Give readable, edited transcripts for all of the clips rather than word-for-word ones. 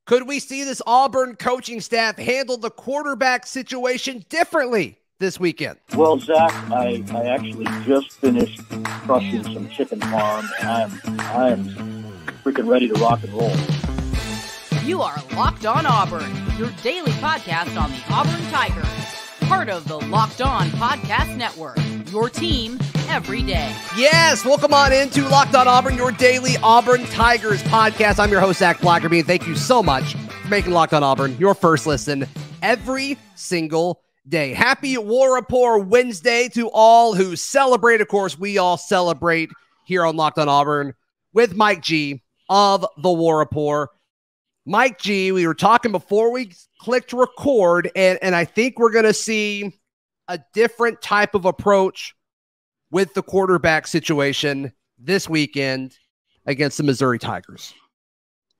Could we see this Auburn coaching staff handle the quarterback situation differently this weekend? Well, Zach, I actually just finished crushing some chicken farm, and I am freaking ready to rock and roll. You are Locked On Auburn, your daily podcast on the Auburn Tigers. Part of the Locked On Podcast Network, your team every day. Yes, welcome on into Locked On Auburn, your daily Auburn Tigers podcast. I'm your host, Zac Blackerby, and thank you so much for making Locked On Auburn your first listen every single day. Happy War Rapport Wednesday to all who celebrate. Of course, we all celebrate here on Locked On Auburn with Mike G of the War Rapport. Mike G, we were talking before we clicked record, and I think we're going to see a different type of approach with the quarterback situation this weekend against the Missouri Tigers.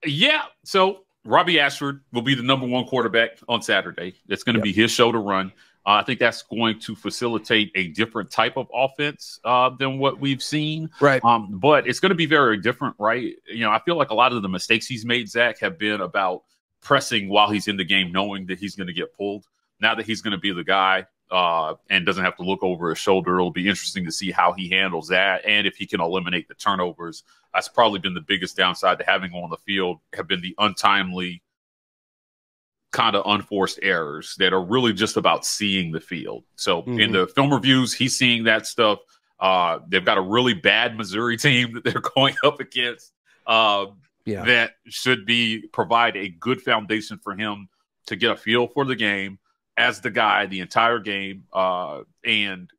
Yeah, so Robby Ashford will be the number one quarterback on Saturday. It's going to be his show to run. I think that's going to facilitate a different type of offense than what we've seen. Right. But it's going to be very different, right? You know, I feel like a lot of the mistakes he's made, Zach, have been about pressing while he's in the game, knowing that he's going to get pulled. Now that he's going to be the guy and doesn't have to look over his shoulder, it'll be interesting to see how he handles that and if he can eliminate the turnovers. That's probably been the biggest downside to having on the field, have been the untimely kind of unforced errors that are really just about seeing the field. So in the film reviews, he's seeing that stuff. They've got a really bad Missouri team that they're going up against that should provide a good foundation for him to get a feel for the game as the guy the entire game. And,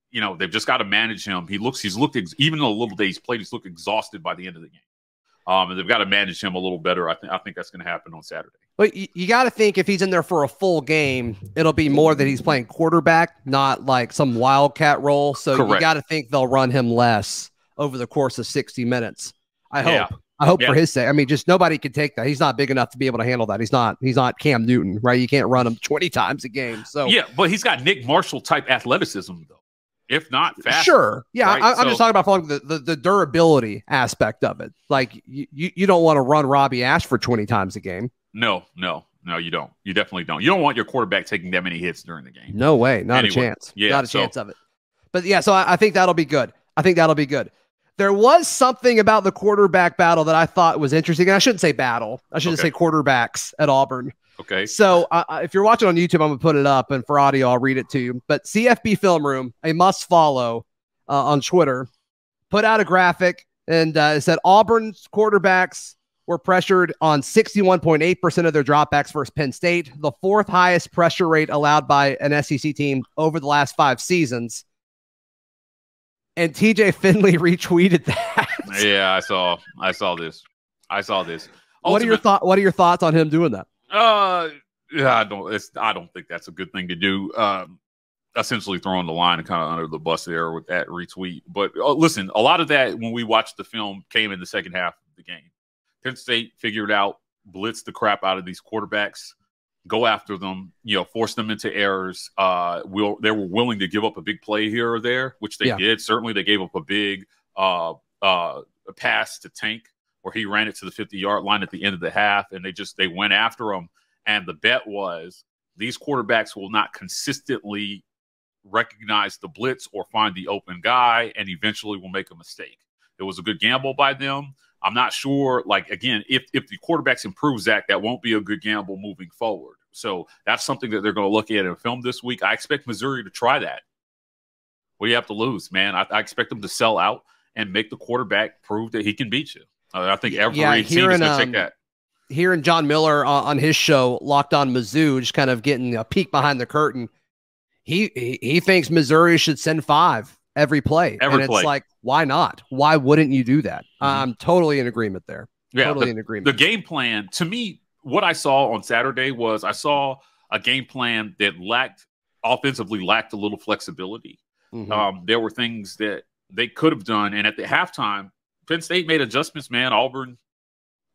you know, they've just got to manage him. He's looked, even though a little day he's played, he's looked exhausted by the end of the game. And they've got to manage him a little better. I think that's going to happen on Saturday. But you got to think if he's in there for a full game, it'll be more that he's playing quarterback, not like some wildcat role. So you got to think they'll run him less over the course of 60 minutes. I hope for his sake. I mean, just nobody can take that. He's not big enough to be able to handle that. He's not Cam Newton, right? You can't run him 20 times a game. So yeah, but he's got Nick Marshall type athleticism though. If not fast. Sure. Yeah. Right? I'm just talking about the durability aspect of it. Like you don't want to run Robby Ashford 20 times a game. No, you don't. You definitely don't. You don't want your quarterback taking that many hits during the game. No way. Not a chance. Yeah, not a chance of it. But yeah, so I think that'll be good. There was something about the quarterback battle that I thought was interesting. And I shouldn't say battle. I should just say quarterbacks at Auburn. Okay. So if you're watching on YouTube, I'm going to put it up. And for audio, I'll read it to you. But CFB Film Room, a must follow on Twitter, put out a graphic. And it said Auburn's quarterbacks were pressured on 61.8% of their dropbacks versus Penn State, the fourth highest pressure rate allowed by an SEC team over the last 5 seasons. And TJ Finley retweeted that. Yeah, I saw this. What are your thoughts on him doing that? Yeah, I don't think that's a good thing to do. Essentially throwing the line kind of under the bus there with that retweet. But listen, a lot of that when we watched the film came in the second half of the game. Penn State figured out, blitz the crap out of these quarterbacks, go after them, force them into errors. They were willing to give up a big play here or there, which they did. Certainly they gave up a big pass to Tank where he ran it to the 50-yard line at the end of the half, and they went after him. And the bet was these quarterbacks will not consistently recognize the blitz or find the open guy, and eventually will make a mistake. It was a good gamble by them. I'm not sure, again, if the quarterbacks improve, Zach, that won't be a good gamble moving forward. So that's something that they're going to look at in film this week. I expect Missouri to try that. What do you have to lose, man? I expect them to sell out and make the quarterback prove that he can beat you. I think every team is going to take that. Hearing John Miller on his show, Locked On Mizzou, just kind of getting a peek behind the curtain, he thinks Missouri should send 5 every play. It's like, why not? Why wouldn't you do that? I'm totally in agreement there. In agreement. The game plan, to me, what I saw on Saturday was I saw a game plan that offensively lacked a little flexibility. There were things that they could have done. And at the halftime, Penn State made adjustments, man. Auburn,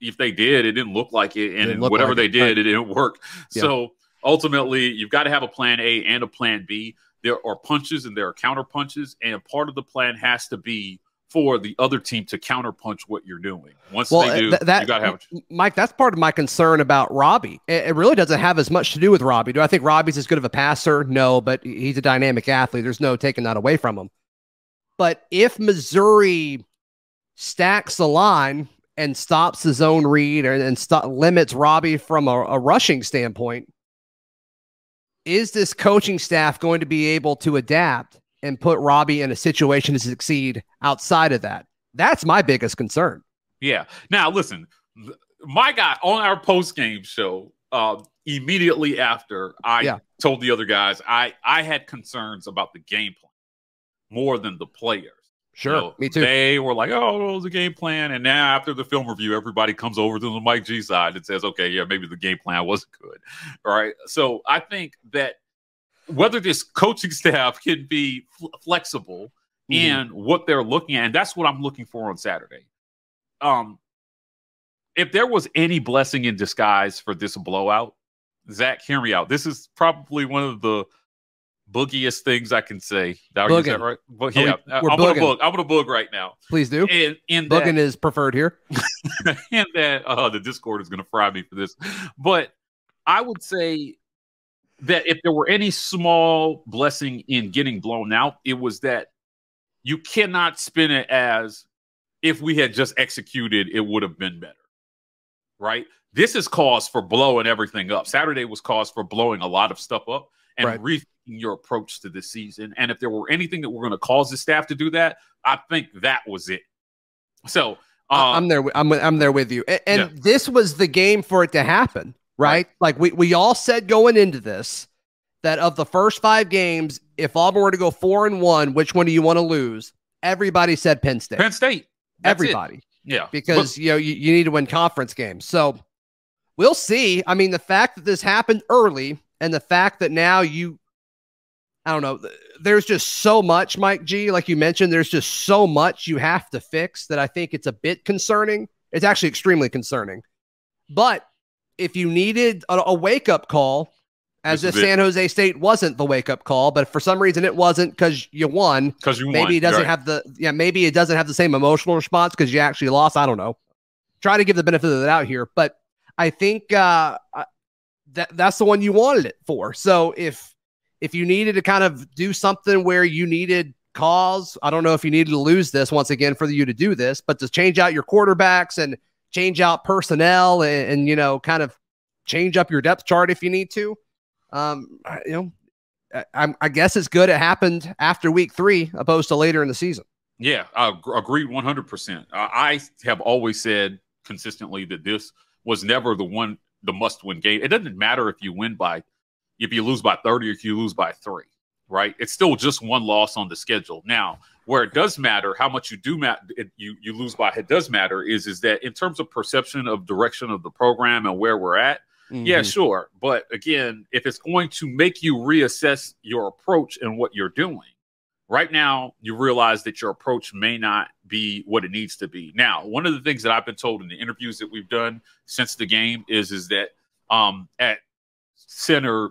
if they did, it didn't look like it. And whatever they did, it didn't work. Yeah. So ultimately, you've got to have a plan A and a plan B. There are punches and there are counter punches. And part of the plan has to be for the other team to counterpunch what you're doing. Once well, they do, you got to have Mike, that's part of my concern about Robby. It really doesn't have as much to do with Robby. Do I think Robby's as good of a passer? No, but he's a dynamic athlete. There's no taking that away from him. But if Missouri stacks the line and stops the zone read and limits Robby from a rushing standpoint, is this coaching staff going to be able to adapt and put Robby in a situation to succeed outside of that? That's my biggest concern. Yeah. Now, listen, my guy on our post-game show, immediately after I told the other guys, I had concerns about the game plan more than the players. Sure, you know, me too. They were like, oh, it was a game plan. And now after the film review, everybody comes over to the Mike G side and says, okay, yeah, maybe the game plan wasn't good. All right. So I think that whether this coaching staff can be flexible in what they're looking at, and that's what I'm looking for on Saturday. If there was any blessing in disguise for this blowout, Zach, hear me out. This is probably one of the boogiest things I can say. Did I use that right? But yeah, I'm gonna boog right now. Please do. And booging is preferred here. And that the Discord is gonna fry me for this. But I would say that if there were any small blessing in getting blown out, it was that you cannot spin it as if we had just executed, it would have been better. Right? This is cause for blowing everything up. Saturday was cause for blowing a lot of stuff up and rethinking your approach to this season. And if there were anything that were going to cause the staff to do that, I think that was it. So I'm there. I'm there with you. And this was the game for it to happen, right? Like we all said going into this, that of the first 5 games, if Auburn were to go 4-1, which one do you want to lose? Everybody said Penn State. Penn State. Everybody. Yeah. Because you need to win conference games. So we'll see. I mean, the fact that this happened early and the fact that now I don't know, there's just so much, Mike G, like you mentioned, there's just so much you have to fix that I think it's a bit concerning. It's actually extremely concerning. But if you needed a wake-up call, as if San Jose State wasn't the wake-up call, but for some reason it wasn't because you won. Because you won. Maybe it doesn't have maybe it doesn't have the same emotional response because you actually lost. I don't know. Try to give the benefit of the doubt here, but I think that's the one you wanted it for. So if you needed to kind of do something where you needed cause, I don't know if you needed to lose this once again for you to do this, but to change out your quarterbacks and change out personnel and you know, kind of change up your depth chart if you need to. I guess it's good it happened after week 3 opposed to later in the season. Yeah, I agree 100%. I have always said consistently that this was never the must-win game. It doesn't matter if you lose by 30 or if you lose by 3, right? It's still just one loss on the schedule. Now, where it does matter, how much you lose by, it does matter is that in terms of perception of direction of the program and where we're at, yeah, sure. But again, if it's going to make you reassess your approach and what you're doing, right now you realize that your approach may not be what it needs to be. Now, one of the things that I've been told in the interviews that we've done since the game is that at center,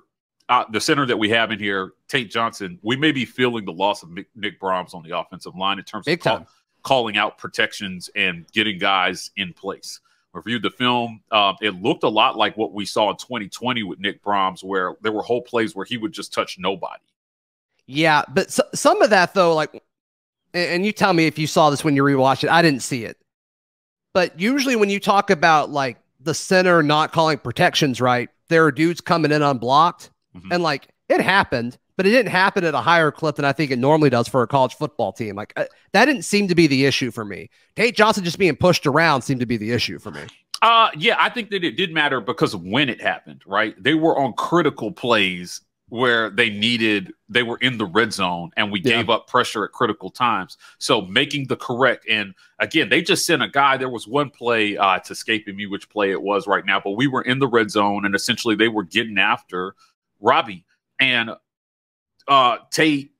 the center that we have in here, Tate Johnson, we may be feeling the loss of Nick Brahms on the offensive line in terms of calling out protections and getting guys in place. Reviewed the film. It looked a lot like what we saw in 2020 with Nick Brahms, where there were whole plays where he would just touch nobody. Yeah, but some of that, though, like, and you tell me if you saw this when you rewatched it. I didn't see it. But usually when you talk about, like, the center not calling protections right, there are dudes coming in unblocked. And, like, it happened, but it didn't happen at a higher clip than I think it normally does for a college football team. Like, that didn't seem to be the issue for me. Tate Johnson just being pushed around seemed to be the issue for me. Yeah, I think that it did matter because of when it happened, right? They were on critical plays where they were in the red zone and we gave up pressure at critical times. So making the correct, and again, they just sent a guy. There was one play, it's escaping me which play it was right now, but we were in the red zone and essentially they were getting after Robby. And Tate,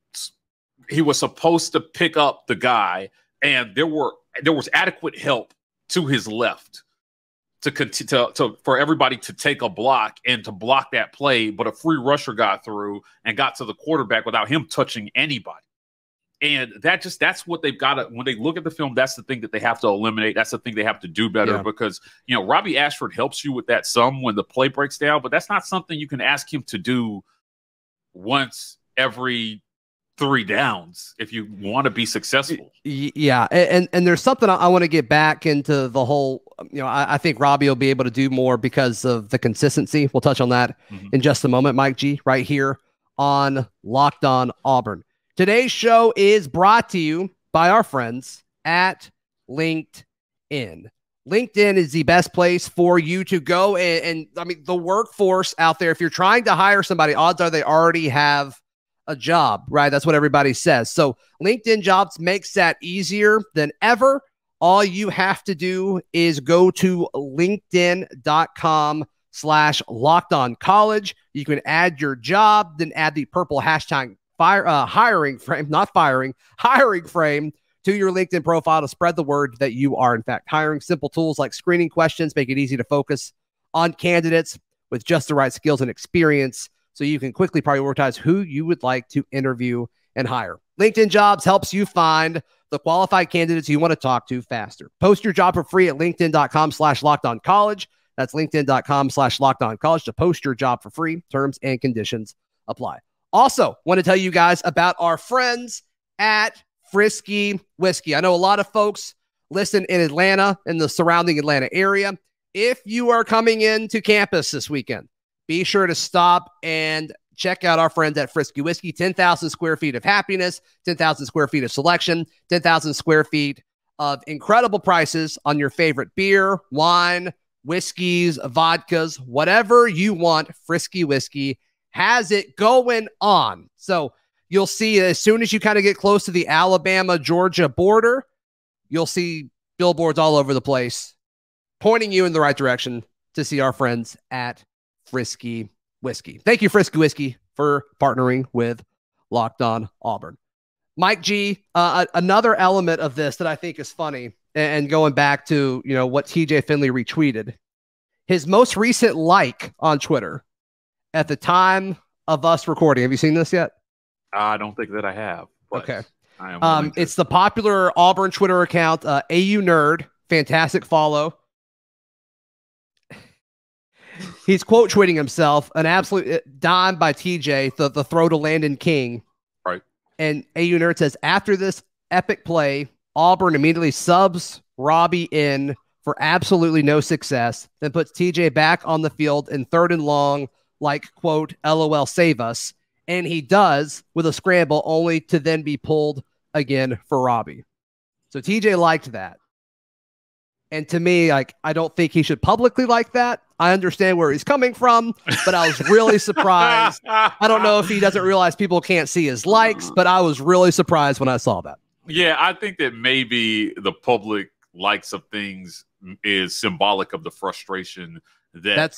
he was supposed to pick up the guy, and there was adequate help to his left for everybody to take a block and to block that play, but a free rusher got through and got to the quarterback without him touching anybody. And that's what they've got to, when they look at the film, that's the thing that they have to eliminate. That's the thing they have to do better because, Robby Ashford helps you with that some when the play breaks down, but that's not something you can ask him to do once every 3 downs if you want to be successful. Yeah. And there's something I want to get back into the whole, I think Robby will be able to do more because of the consistency. We'll touch on that in just a moment, Mike G, right here on Locked On Auburn. Today's show is brought to you by our friends at LinkedIn. LinkedIn is the best place for you to go. And I mean, the workforce out there, if you're trying to hire somebody, odds are they already have a job, right? That's what everybody says. So LinkedIn Jobs makes that easier than ever. All you have to do is go to linkedin.com/lockedoncollege. You can add your job, then add the purple hashtag hiring frame to your LinkedIn profile to spread the word that you are, in fact, hiring. Simple tools like screening questions make it easy to focus on candidates with just the right skills and experience so you can quickly prioritize who you would like to interview and hire. LinkedIn Jobs helps you find the qualified candidates you want to talk to faster. Post your job for free at linkedin.com/lockedoncollege. That's linkedin.com/lockedoncollege to post your job for free. Terms and conditions apply. Also, want to tell you guys about our friends at Frisky Whiskey. I know a lot of folks listen in Atlanta and the surrounding Atlanta area. If you are coming into campus this weekend, be sure to stop and check out our friends at Frisky Whiskey. 10,000 square feet of happiness, 10,000 square feet of selection, 10,000 square feet of incredible prices on your favorite beer, wine, whiskeys, vodkas, whatever you want. Frisky Whiskey has it going on. So you'll see as soon as you kind of get close to the Alabama-Georgia border, you'll see billboards all over the place pointing you in the right direction to see our friends at Frisky Whiskey. Thank you, Frisky Whiskey, for partnering with Locked On Auburn. Mike G, another element of this that I think is funny, and going back to what TJ Finley retweeted, his most recent like on Twitter at the time of us recording. Have you seen this yet? I don't think that I have. Okay. It's the popular Auburn Twitter account, AU Nerd. Fantastic follow. He's quote tweeting himself, an absolute dime by TJ, the throw to Landon King. Right. And AU Nerd says, after this epic play, Auburn immediately subs Robby in for absolutely no success, then puts TJ back on the field in 3rd and long, like, quote, LOL, save us. And he does with a scramble, only to then be pulled again for Robby. So TJ liked that. And to me, I don't think he should publicly like that. I understand where he's coming from, but I was really surprised. I don't know if he doesn't realize people can't see his likes, but I was really surprised when I saw that. Yeah, I think that maybe the public likes of things is symbolic of the frustration that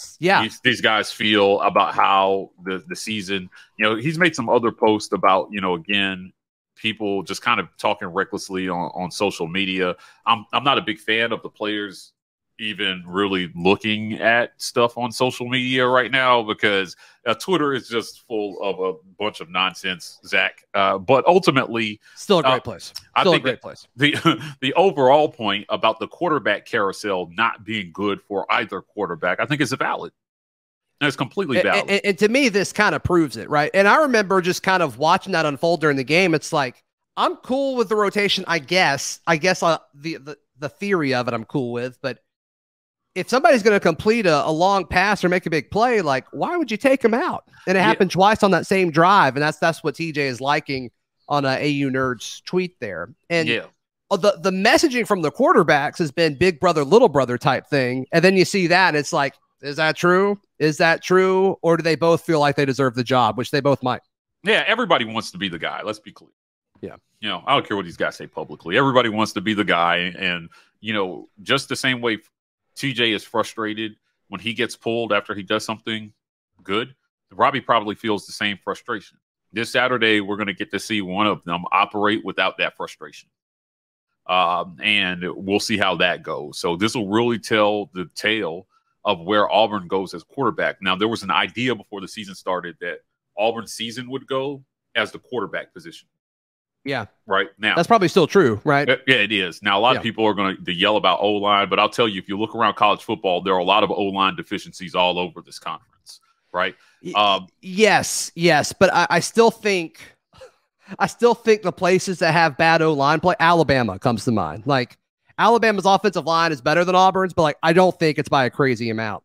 these guys feel about how the season, he's made some other posts about, again, people just kind of talking recklessly on social media. I'm not a big fan of the players even really looking at stuff on social media right now because Twitter is just full of a bunch of nonsense, Zach. But ultimately, still a great place. I think the overall point about the quarterback carousel not being good for either quarterback, I think is valid. And it's completely valid. And to me, this kind of proves it, right? And I remember just kind of watching that unfold during the game. It's like, I'm cool with the rotation, I guess. The theory of it I'm cool with, but if somebody's going to complete a long pass or make a big play, like, why would you take him out? And it happened twice on that same drive, and that's what TJ is liking on AU Nerd's tweet there. And the messaging from the quarterbacks has been big brother, little brother type thing. And then you see that, and it's like, is that true? Is that true? Or do they both feel like they deserve the job, which they both might? Yeah, everybody wants to be the guy. Let's be clear. Yeah. I don't care what these guys say publicly. Everybody wants to be the guy. And, just the same way TJ is frustrated when he gets pulled after he does something good, Robby probably feels the same frustration. This Saturday, we're going to get to see one of them operate without that frustration. And we'll see how that goes. So this will really tell the tale of where Auburn goes as quarterback. Now, there was an idea before the season started that Auburn's season would go as the quarterback position. Yeah. Right now, that's probably still true, right? Yeah, it is. Now, a lot of people are going to yell about O-line, but I'll tell you, if you look around college football, there are a lot of O-line deficiencies all over this conference, right? Yes, but I still think the places that have bad O-line play, Alabama comes to mind. Like, Alabama's offensive line is better than Auburn's, but like, I don't think it's by a crazy amount.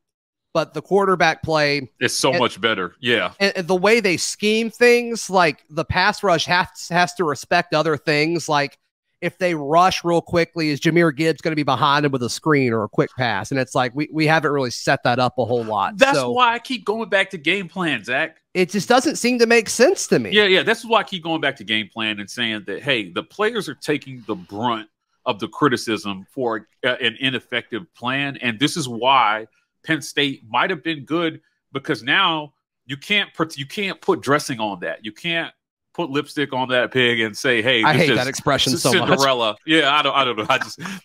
But the quarterback play is so much better. Yeah. And the way they scheme things, like the pass rush has to respect other things. Like, if they rush real quickly, is Jahmyr Gibbs going to be behind him with a screen or a quick pass? And it's like, we haven't really set that up a whole lot. That's why I keep going back to game plan, Zach. It just doesn't seem to make sense to me. Yeah. That's why I keep going back to game plan and saying that, hey, the players are taking the brunt of the criticism for an ineffective plan. And this is why Penn State might have been good, because now you can't put dressing on that. You can't put lipstick on that pig and say, "Hey, I hate that expression so much." Cinderella. Yeah, I don't know.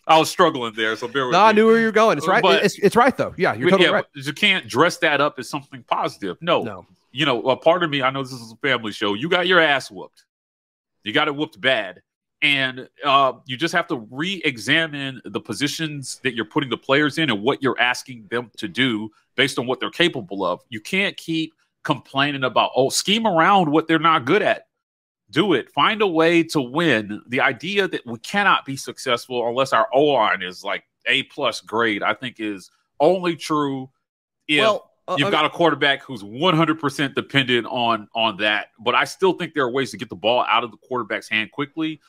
I was struggling there, so bear with me. I knew where you were going. It's right. But, it's right though. Yeah, you're totally right. You can't dress that up as something positive. No. You know, a part of me, I know this is a family show. You got your ass whooped. You got it whooped bad. And you just have to re-examine the positions that you're putting the players in and what you're asking them to do based on what they're capable of. You can't keep complaining about, scheme around what they're not good at. Do it. Find a way to win. The idea that we cannot be successful unless our O-line is like A+ grade, I think is only true if you've got a quarterback who's 100% dependent on that. But I still think there are ways to get the ball out of the quarterback's hand quickly,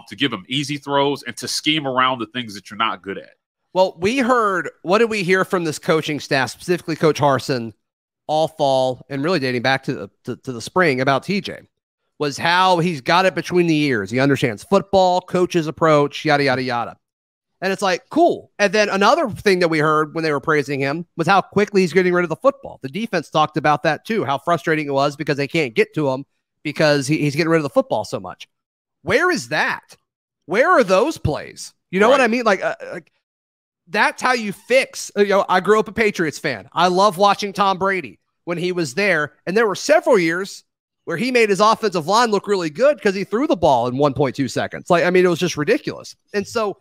to give them easy throws and to scheme around the things that you're not good at. Well, what did we hear from this coaching staff, specifically Coach Harsin, all fall and really dating back to the spring about TJ, was how he's got it between the ears. He understands football, coach's approach, yada, yada, yada. And it's like, cool. And then another thing that we heard when they were praising him was how quickly he's getting rid of the football. The defense talked about that too, how frustrating it was because they can't get to him because he's getting rid of the football so much. Where is that? Where are those plays? You know what I mean? Like that's how you fix. I grew up a Patriots fan. I love watching Tom Brady when he was there. And there were several years where he made his offensive line look really good because he threw the ball in 1.2 seconds. Like, I mean, it was just ridiculous. And so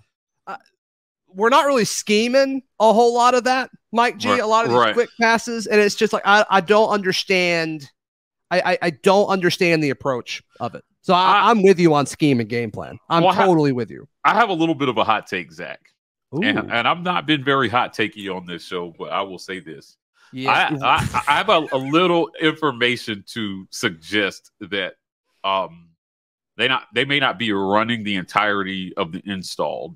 we're not really scheming a whole lot of that, Mike G, a lot of these quick passes. And it's just like, I don't understand. I don't understand the approach of it. So I'm with you on scheme and game plan. I'm totally with you. I have a little bit of a hot take, Zach. And I've not been very hot takey on this show, but I will say this. Yeah. I have a little information to suggest that they may not be running the entirety of the install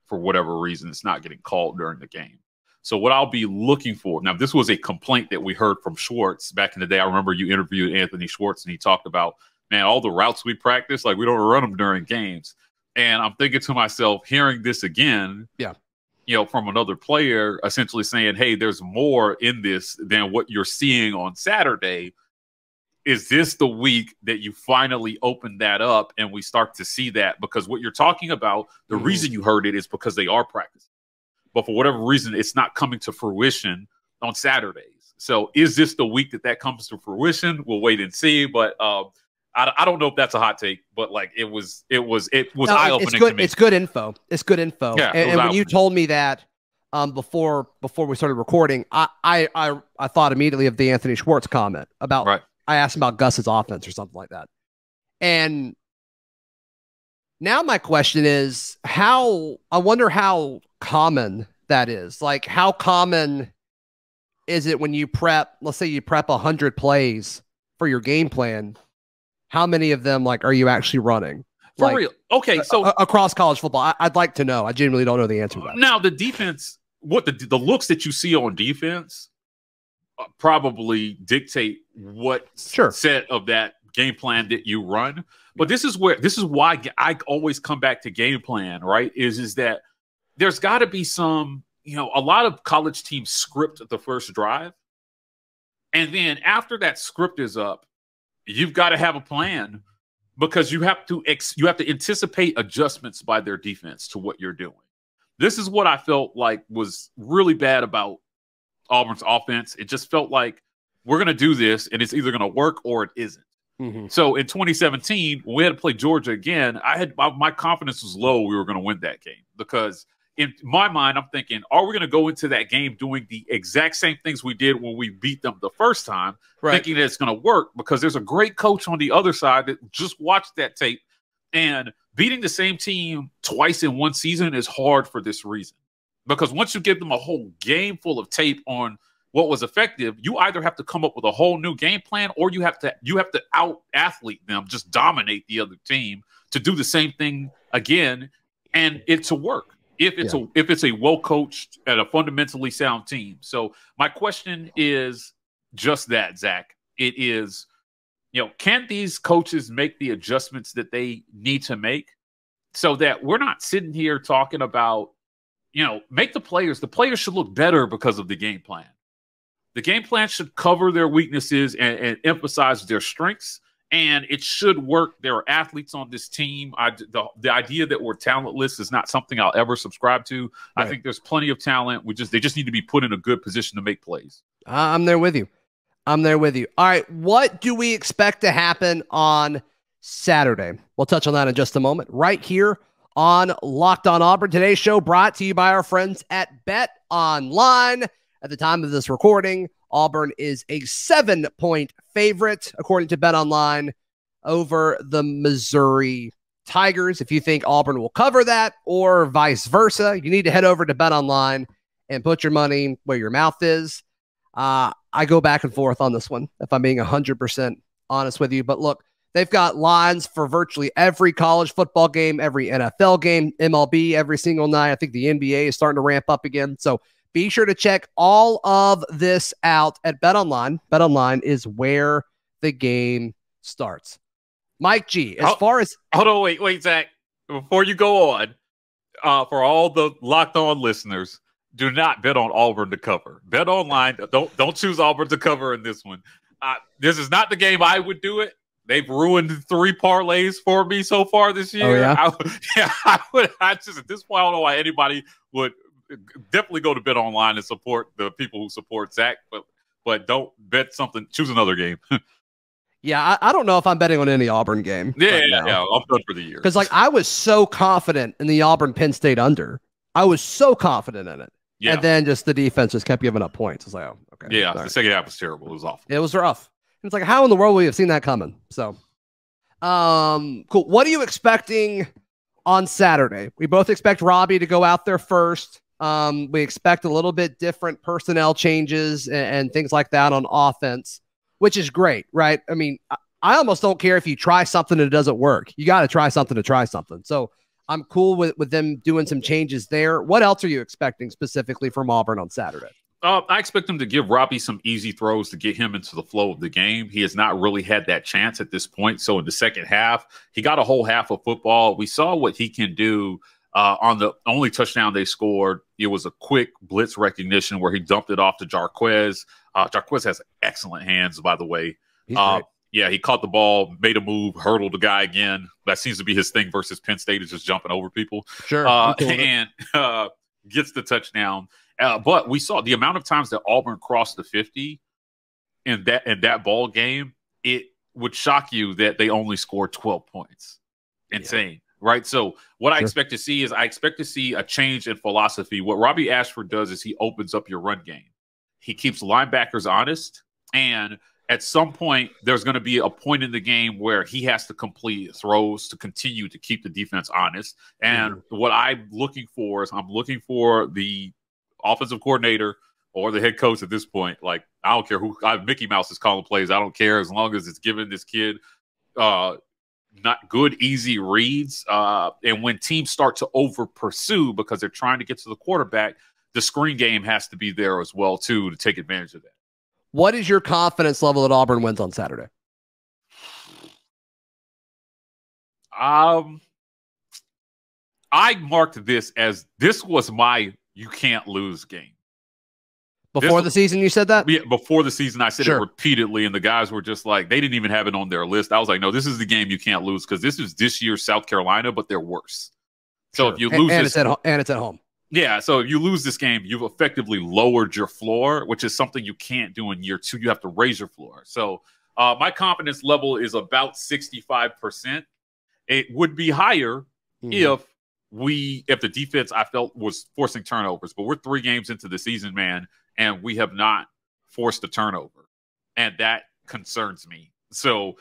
for whatever reason. It's not getting called during the game. So what I'll be looking for now, this was a complaint that we heard from Schwartz back in the day. I remember you interviewed Anthony Schwartz and he talked about, man, all the routes we practice, like we don't run them during games. And I'm thinking to myself, hearing this again, from another player essentially saying, hey, there's more in this than what you're seeing on Saturday. Is this the week that you finally open that up and we start to see that? Because what you're talking about, the reason you heard it is because they are practicing. But for whatever reason, it's not coming to fruition on Saturdays. So is this the week that comes to fruition? We'll wait and see. But I don't know if that's a hot take, but like it was eye-opening to me. It's good info. It's good info. Yeah, and when you told me that before we started recording, I thought immediately of the Anthony Schwartz comment about I asked him about Gus's offense or something like that. And now my question is I wonder how common that is. Like, how common is it when you let's say you prep 100 plays for your game plan? How many of them, like, are you actually running? For real? Okay, so across college football, I'd like to know. I genuinely don't know the answer to that. Now, the defense, what the looks that you see on defense probably dictate what set of that game plan that you run. But this is why I always come back to game plan, right? Is that there's got to be some, a lot of college teams script the first drive. And then after that script is up, you've got to have a plan because you have to anticipate adjustments by their defense to what you're doing. This is what I felt like was really bad about Auburn's offense. It just felt like we're going to do this and it's either going to work or it isn't. So in 2017, when we had to play Georgia again, my confidence was low we were going to win that game, because in my mind, I'm thinking, are we going to go into that game doing the exact same things we did when we beat them the first time, thinking that it's going to work? Because there's a great coach on the other side that just watched that tape, and beating the same team twice in one season is hard for this reason. Because once you give them a whole game full of tape on what was effective, you either have to come up with a whole new game plan, or you have to out athlete them, just dominate the other team to do the same thing again, and it to work. If it's a well coached and a fundamentally sound team. So my question is just that, Zach. It is, can these coaches make the adjustments that they need to make so that we're not sitting here talking about, make the players should look better because of the game plan. The game plan should cover their weaknesses and emphasize their strengths, and it should work. There are athletes on this team. The idea that we're talentless is not something I'll ever subscribe to. Right. I think there's plenty of talent. They just need to be put in a good position to make plays. I'm there with you. All right, what do we expect to happen on Saturday? We'll touch on that in just a moment. Right here on Locked On Auburn. Today's show brought to you by our friends at Bet Online. At the time of this recording, Auburn is a 7-point favorite, according to Bet Online, over the Missouri Tigers. If you think Auburn will cover that or vice versa, you need to head over to Bet Online and put your money where your mouth is. I go back and forth on this one, if I'm being 100% honest with you. But look, they've got lines for virtually every college football game, every NFL game, MLB every single night. I think the NBA is starting to ramp up again. So be sure to check all of this out at BetOnline. BetOnline is where the game starts. Mike G, far as... Hold on, wait, Zach. Before you go on, for all the Locked On listeners, do not bet on Auburn to cover. BetOnline, don't choose Auburn to cover in this one. This is not the game I would do it. They've ruined 3 parlays for me so far this year. Oh, yeah? I just, at this point, I don't know why anybody would... Definitely go to Bet Online and support the people who support Zach, but don't bet something. Choose another game. Yeah, I don't know if I'm betting on any Auburn game. Yeah, I'm done for the year. Because I was so confident in the Auburn Penn State under. I was so confident in it. Yeah. And then just the defense just kept giving up points. It's like, oh, okay. Yeah, the second half was terrible. It was awful. It was rough. It's like, how in the world would we have seen that coming? So, cool. What are you expecting on Saturday? We both expect Robby to go out there first. We expect a little bit different personnel changes and things like that on offense, which is great, right? I mean, I almost don't care if you try something and it doesn't work. You got to try something to try something. So I'm cool with them doing some changes there. What else are you expecting specifically from Auburn on Saturday? I expect them to give Robby some easy throws to get him into the flow of the game. He has not really had that chance at this point. So in the second half, he got a whole half of football. We saw what he can do. On the only touchdown they scored, it was a quick blitz recognition where he dumped it off to Jarquez. Jarquez has excellent hands, by the way. Yeah, he caught the ball, made a move, hurdled the guy again. That seems to be his thing versus Penn State, is just jumping over people. Sure. And gets the touchdown. But we saw the amount of times that Auburn crossed the 50 in that ball game, it would shock you that they only scored 12 points. Insane. Yeah. Right. So what I expect to see is a change in philosophy. What Robby Ashford does is he opens up your run game. He keeps linebackers honest. And at some point, there's going to be a point in the game where he has to complete throws to continue to keep the defense honest. And what I'm looking for is the offensive coordinator or the head coach at this point. Like, I don't care who Mickey Mouse is calling plays. I don't care as long as it's giving this kid not good, easy reads. And when teams start to over pursue because they're trying to get to the quarterback, the screen game has to be there as well, too, to take advantage of that. What is your confidence level that Auburn wins on Saturday? I marked this as this was my you can't lose game. Before the season, you said that? Yeah, before the season, I said it repeatedly, and the guys were just like, they didn't even have it on their list. I was like, no, this is the game you can't lose because this is this year's South Carolina, but they're worse. So if you lose and it's at home. Yeah, so if you lose this game, you've effectively lowered your floor, which is something you can't do in year 2. You have to raise your floor. So My confidence level is about 65%. It would be higher if the defense I felt was forcing turnovers, but we're 3 games into the season, man, and we have not forced a turnover, and that concerns me. So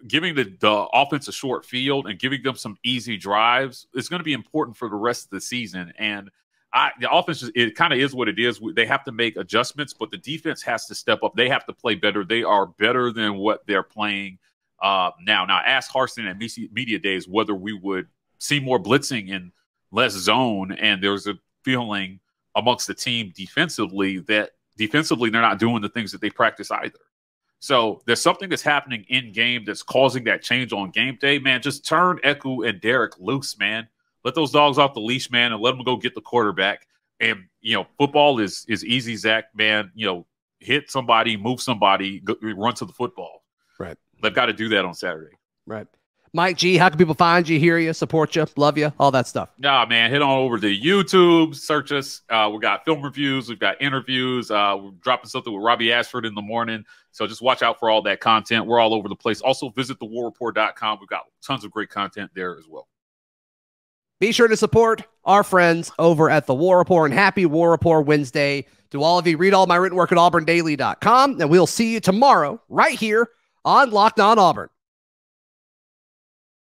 giving the offense a short field and giving them some easy drives is going to be important for the rest of the season. And the offense, it kind of is what it is. They have to make adjustments, but the defense has to step up. They have to play better. They are better than what they're playing now. Now, ask Harsin at media days whether we would see more blitzing and less zone. And there's a feeling amongst the team defensively that they're not doing the things that they practice either. So there's something that's happening in game that's causing that change on game day, man. Just turn Eku and Derek loose, man. Let those dogs off the leash, man, and let them go get the quarterback. And, football is easy, Zach, man. Hit somebody, move somebody, run to the football. Right. They've got to do that on Saturday. Right. Mike G, how can people find you, hear you, support you, love you, all that stuff? Nah, man, head on over to YouTube, search us. We got film reviews, we've got interviews. We're dropping something with Robby Ashford in the morning. So just watch out for all that content. We're all over the place. Also visit thewarreport.com. We've got tons of great content there as well. Be sure to support our friends over at the War Report, and happy War Report Wednesday to all of you. Read all my written work at auburndaily.com, and we'll see you tomorrow right here on Locked On Auburn.